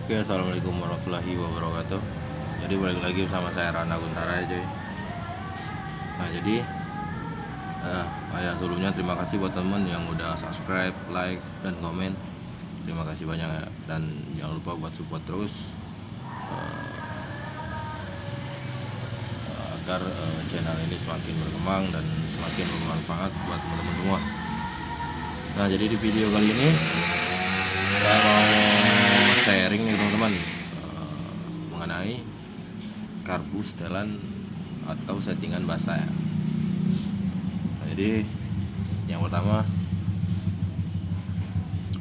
Oke, assalamualaikum warahmatullahi wabarakatuh. Jadi balik lagi bersama saya Rana Guntara ya, cuy. Nah, jadi sebelumnya terima kasih buat teman yang udah subscribe, like, dan komen. Terima kasih banyak ya. Dan jangan lupa buat support terus agar channel ini semakin berkembang dan semakin bermanfaat buat teman-teman semua. Nah, jadi di video kali ini saya mau sharing nih teman-teman mengenai karbu setelan atau settingan basah ya. Nah, jadi yang pertama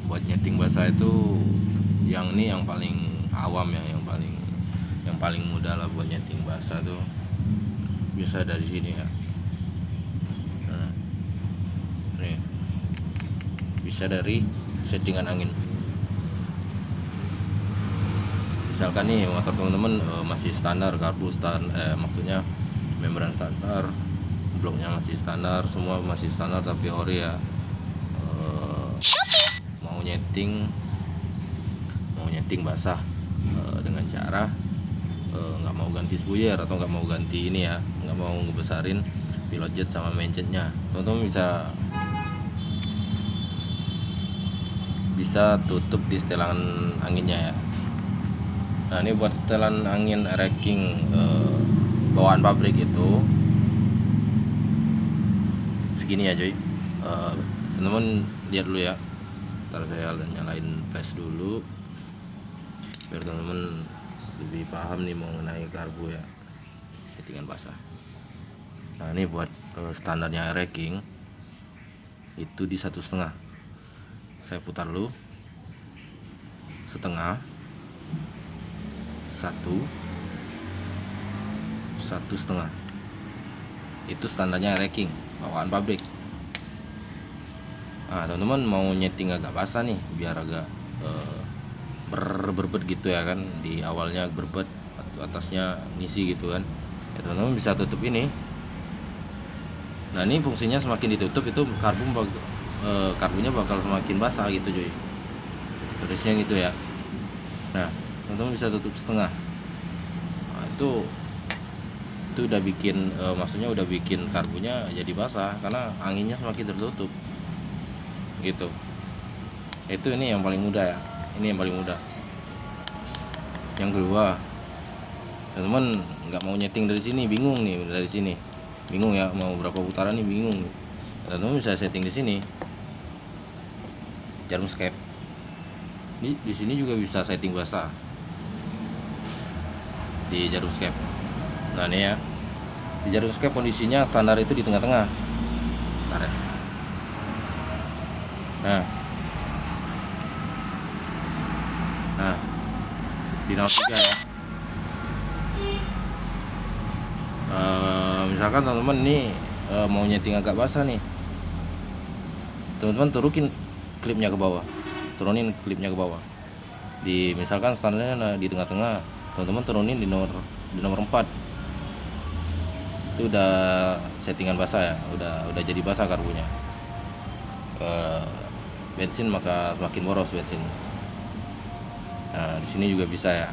buat nyeting basah itu yang paling awam ya, yang paling mudah lah buat nyeting basah tuh bisa dari sini ya. Nah, nih bisa dari settingan angin. Misalkan nih motor teman-teman masih standar karbu maksudnya membran standar, bloknya masih standar, semua masih standar, tapi ori ya mau nyeting basah dengan cara nggak mau ganti spuyer atau nggak mau ganti ini ya, nggak mau ngebesarin pilot jet sama main jetnya, teman-teman bisa tutup di setelan anginnya ya. Nah, ini buat setelan angin racking bawaan pabrik itu segini ya, cuy. Teman-teman lihat dulu ya. Ntar saya nyalain flash dulu biar teman-teman lebih paham nih mengenai karbu ya, settingan basah. Nah, ini buat standarnya racking itu di 1,5. Saya putar dulu setengah, 1,5. Itu standarnya racking bawaan pabrik. Nah, teman-teman mau nyeting agak basah nih biar agak berbet gitu ya kan, di awalnya berbet, atasnya ngisi gitu kan ya, teman-teman bisa tutup ini. Nah, ini fungsinya semakin ditutup itu karbunya bakal semakin basah gitu, cuy, terusnya gitu ya. Nah, teman-teman bisa tutup setengah. Nah, itu udah bikin maksudnya udah bikin karbunya jadi basah karena anginnya semakin tertutup gitu. Ini yang paling mudah ya, ini yang paling mudah. Yang kedua, teman-teman nggak mau nyeting dari sini, bingung ya mau berapa putaran nih, bingung. Teman-teman bisa setting di sini, jarum skep. Di sini juga bisa setting basah di jarum skep. Nah, ini ya, di jarum skep kondisinya standar itu di tengah-tengah. Bentar ya. Nah, di 03 ya. Misalkan teman-teman ini mau nyeting agak basah nih, teman-teman turunin klipnya ke bawah. Misalkan standarnya di tengah-tengah, teman-teman turunin di nomor 4. Itu udah settingan basah ya, udah jadi basah karbunya. Bensin maka semakin boros bensin. Nah, di sini juga bisa ya.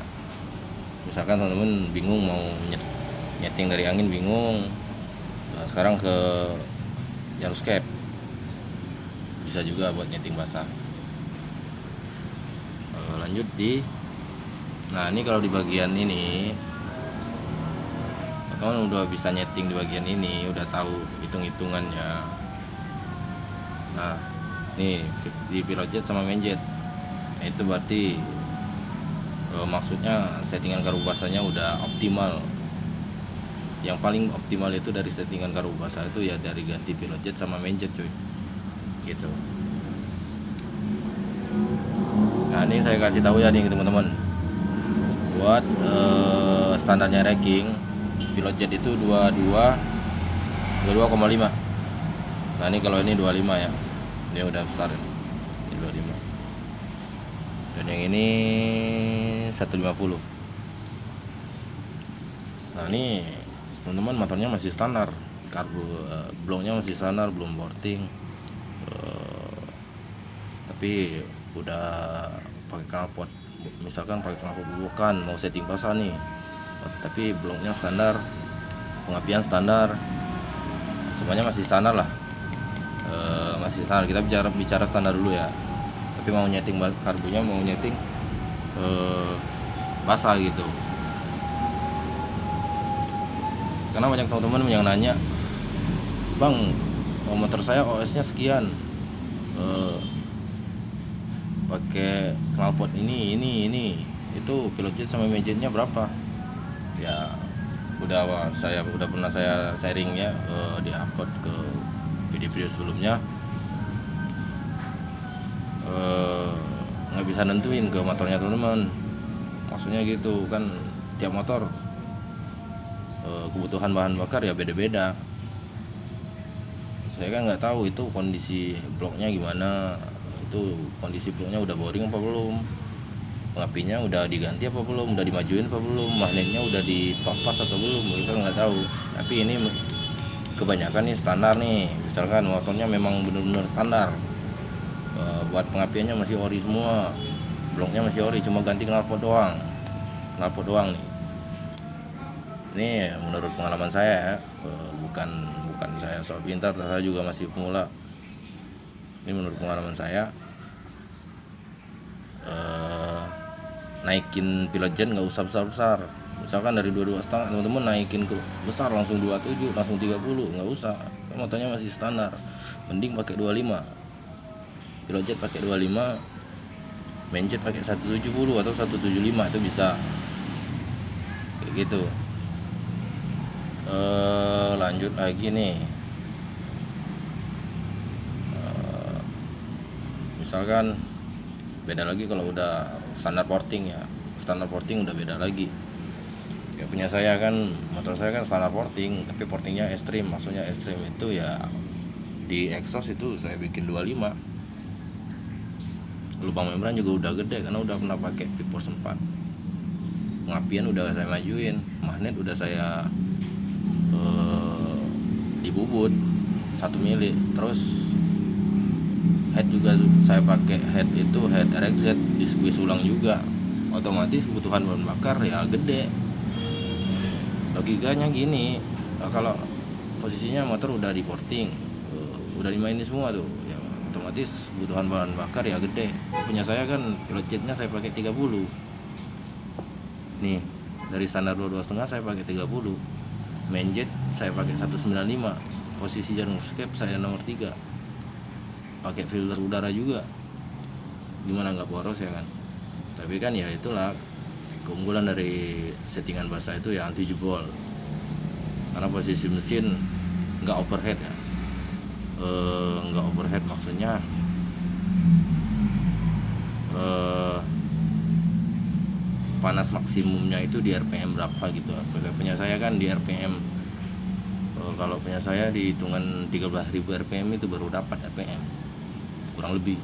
Misalkan teman-teman bingung mau nyeting dari angin, bingung. Nah, sekarang ke jarum skep. Bisa juga buat nyeting basah. Lanjut nah, ini kalau di bagian ini teman-teman udah bisa nyeting di bagian ini, udah tahu hitung-hitungannya. Nah, nih di pilot jet sama main jet. Nah, itu berarti maksudnya settingan karbu basahnya udah optimal. Yang paling optimal itu dari settingan karbu basah itu ya dari ganti pilot jet sama main jet, cuy, gitu. Nah, ini saya kasih tahu ya nih teman-teman, buat standarnya racking pilot jet itu 22,5. Nah, ini kalau ini 25 ya, ini udah besar ini 25. Dan yang ini 150. Nah, ini teman-teman motornya masih standar, bloknya masih standar, belum boarding, tapi udah pakai knalpot misalkan pakai knalpot bukan mau setting pasang nih, tapi bloknya standar, pengapian standar, semuanya masih standar lah. Masih standar, kita bicara standar dulu ya. Tapi mau nyeting karbunya, mau nyeting basah gitu. Karena banyak teman-teman yang nanya, bang, motor saya OS nya sekian, pakai knalpot ini itu pilot jet sama majetnya berapa ya. Saya udah pernah saya sharing ya, di upload ke video sebelumnya. Nggak bisa nentuin ke motornya teman-teman, maksudnya gitu kan, tiap motor kebutuhan bahan bakar ya beda-beda. Saya kan nggak tahu itu kondisi bloknya gimana, itu kondisi bloknya udah boring apa belum, pengapinya udah diganti apa belum, udah dimajuin apa belum, magnetnya udah dipampas atau belum, kita nggak tahu. Tapi ini kebanyakan nih standar nih, misalkan motornya memang benar-benar standar, buat pengapiannya masih ori semua, bloknya masih ori, cuma ganti knalpot doang nih. Ini menurut pengalaman saya ya, bukan saya sok pintar, saya juga masih pemula. Ini menurut pengalaman saya, naikin pilot jet nggak usah besar. Misalkan dari 22,5 teman-teman naikin ke besar langsung 27, langsung 30, nggak usah. Motornya masih standar, mending pakai 25. Pilot jet pakai 25, main jet pakai 170 atau 175, itu bisa kayak gitu. Lanjut lagi nih, misalkan beda lagi kalau udah standar porting ya. Standar porting udah beda lagi. Ya punya saya kan, motor saya kan standar porting, tapi portingnya ekstrim. Maksudnya ekstrim itu ya di exhaust itu saya bikin 25. Lubang membran juga udah gede karena udah pernah pakai V-Force 4. Pengapian udah saya majuin, magnet udah saya dibubut 1 mili. Terus head juga saya pakai head itu head RXZ, di squeeze ulang juga. Otomatis kebutuhan bahan bakar ya gede. Logikanya gini, kalau posisinya motor udah di porting, udah dimainin semua tuh ya, otomatis kebutuhan bahan bakar ya gede. Punya saya kan pilot jetnya saya pakai 30 nih, dari standar 22,5 saya pakai 30, main jet saya pakai 195, posisi jarum escape saya nomor 3, pakai filter udara juga, gimana nggak boros ya kan. Tapi kan ya itulah keunggulan dari settingan basah itu ya, anti jebol, karena posisi mesin nggak overhead ya. Nggak overhead maksudnya panas maksimumnya itu di RPM berapa gitu. Punya saya kan di RPM, kalau punya saya di hitungan 13.000 RPM itu baru dapat RPM kurang lebih.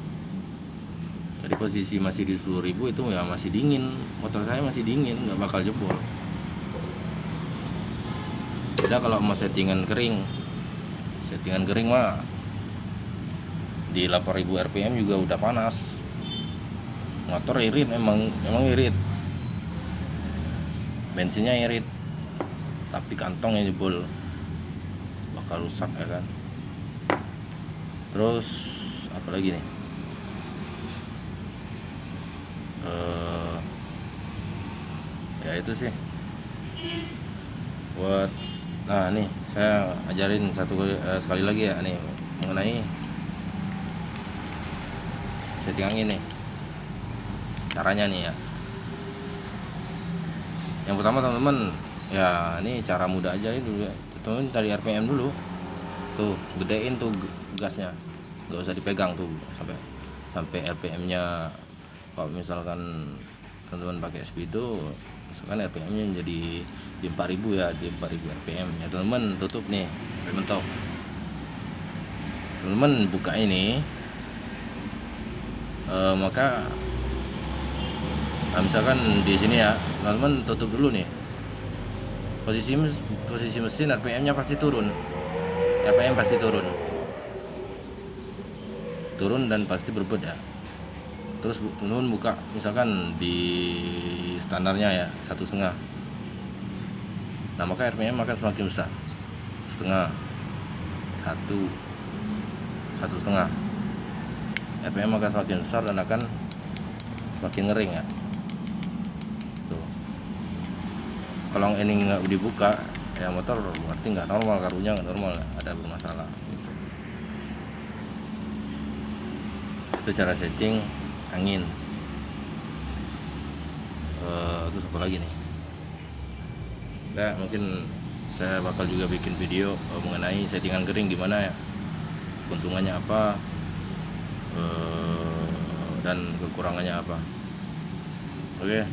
Jadi posisi masih di 10.000 itu ya masih dingin, motor saya masih dingin, nggak bakal jebol. Beda kalau mau settingan kering mah di 8.000 RPM juga udah panas, motor irit, emang irit, bensinnya irit, tapi kantongnya jebol, bakal rusak ya kan. Terus apa lagi nih, ya itu sih buat. Nah nih saya ajarin sekali lagi ya nih, mengenai setting angin nih, caranya nih ya. Yang pertama teman-teman ya, ini cara mudah aja itu ya, teman-teman cari RPM dulu tuh, gedein tuh gasnya, nggak usah dipegang tuh sampai RPM-nya. Kalau misalkan teman-teman pakai speedo, misalkan RPM-nya jadi di 4.000 ya, di 4.000 RPM ya teman-teman, tutup nih mentok, teman-teman buka ini, maka nah misalkan di sini ya teman-teman, tutup dulu nih, posisi mesin RPM-nya pasti turun, RPM pasti turun dan pasti berbeda. Terus teman-teman buka misalkan di standarnya ya 1,5. Nah maka RPM akan semakin besar, setengah, 1,5. RPM akan semakin besar dan akan semakin ngering ya. Tuh. Kalau ini nggak dibuka ya motor berarti nggak normal, karbunya nggak normal, ada bermasalah gitu. Itu cara setting angin. Terus apa lagi nih? Ya mungkin saya bakal juga bikin video mengenai settingan kering gimana ya, keuntungannya apa, dan kekurangannya apa. Oke,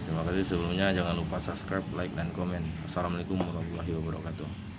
terima kasih sebelumnya. Jangan lupa subscribe, like, dan komen. Assalamualaikum warahmatullahi wabarakatuh.